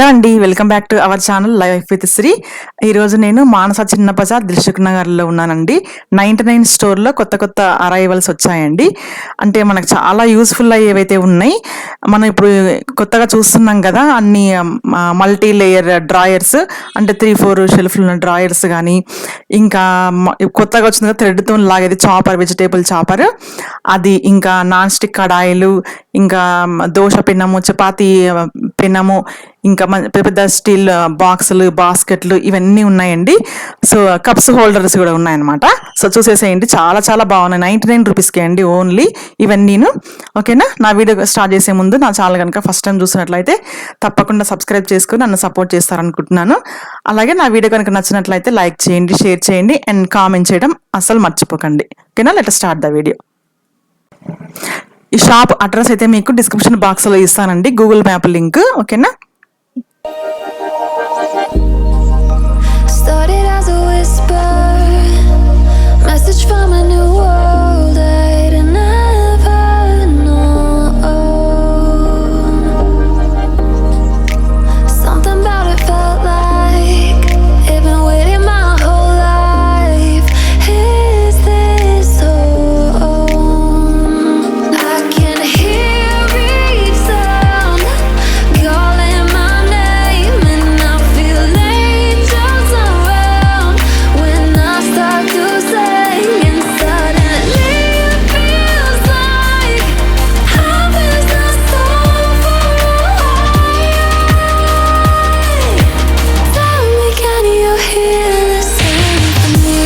Hello అండి, welcome back to our channel life with Sri. ఈరోజు నేను మానస చిన్న బజార్ దిల్సుఖ్ నగర్లో ఉన్నానండి. 99 స్టోర్లో కొత్త కొత్త అరైవల్స్ వచ్చాయండి. అంటే మనకు చాలా యూస్ఫుల్ అయ్యేవైతే ఉన్నాయి. మనం ఇప్పుడు కొత్తగా చూస్తున్నాం కదా, అన్ని మల్టీ లేయర్ డ్రాయర్స్, అంటే 3-4 షెల్ఫ్లు ఉన్న డ్రాయర్స్ కానీ, ఇంకా కొత్తగా వచ్చింది కదా థ్రెడ్తో లాగేది చాపర్, వెజిటేబుల్ చాపర్ అది, ఇంకా నాన్ స్టిక్ కడాయిలు, ఇంకా దోశ పెన్నము, చపాతీ పెన్నము, ఇంకా పెద్ద పెద్ద స్టీల్ బాక్సులు, బాస్కెట్లు ఇవన్నీ ఉన్నాయండి. సో కప్స్ హోల్డర్స్ కూడా ఉన్నాయన్నమాట. సో చూసేసేయండి, చాలా చాలా బాగున్నాయి. 99 రూపీస్కే అండి ఓన్లీ ఇవన్నీను. ఓకేనా? నా వీడియో స్టార్ట్ చేసే ముందు నా ఛానల్ కనుక ఫస్ట్ టైం చూసినట్లయితే తప్పకుండా సబ్స్క్రైబ్ చేసుకుని నన్ను సపోర్ట్ చేస్తారనుకుంటున్నాను. అలాగే నా వీడియో కనుక నచ్చినట్లయితే లైక్ చేయండి, షేర్ చేయండి అండ్ కామెంట్ చేయడం అస్సలు మర్చిపోకండి. ఓకేనా? Let start the video. ఈ షాప్ అడ్రస్ అయితే మీకు డిస్క్రిప్షన్ బాక్స్లో ఇస్తానండి, గూగుల్ మ్యాప్ లింక్. ఓకేనా? Started as a whisper, message from a new world I'd never known. Something about it felt like it'd been waiting my whole life. Is this home? I can hear each sound calling my name, and I feel angels around when I start to sing, and suddenly it feels like heaven's not so far away. Tell me, can you hear the symphony?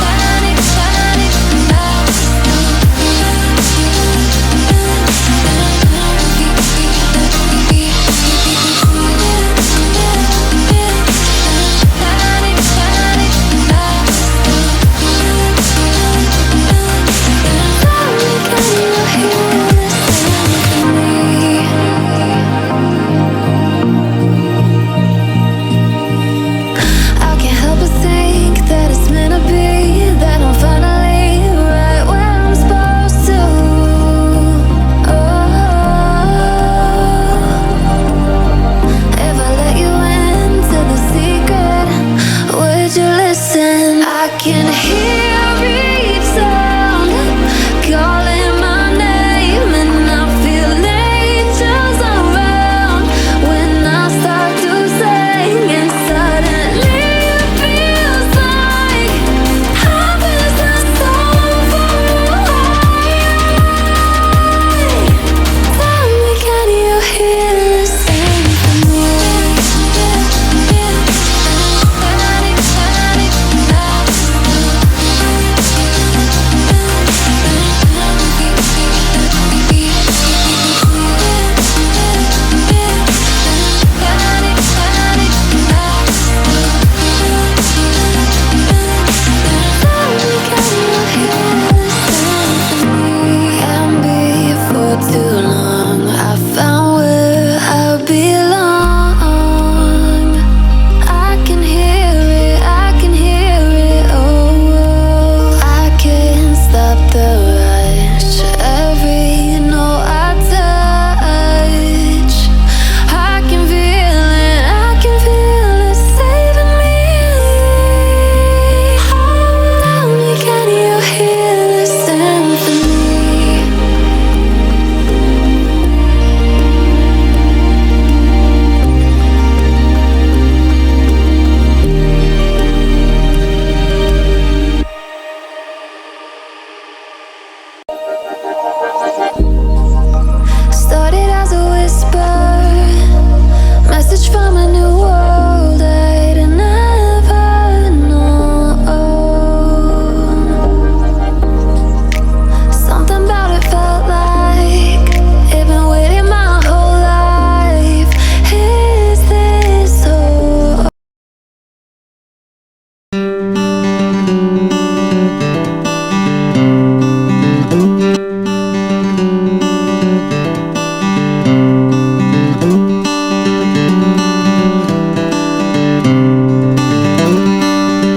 Panic, panic, I can't help but think that it's meant to be, that I'm finally right where I'm supposed to. If I let you into the secret, would you listen? I can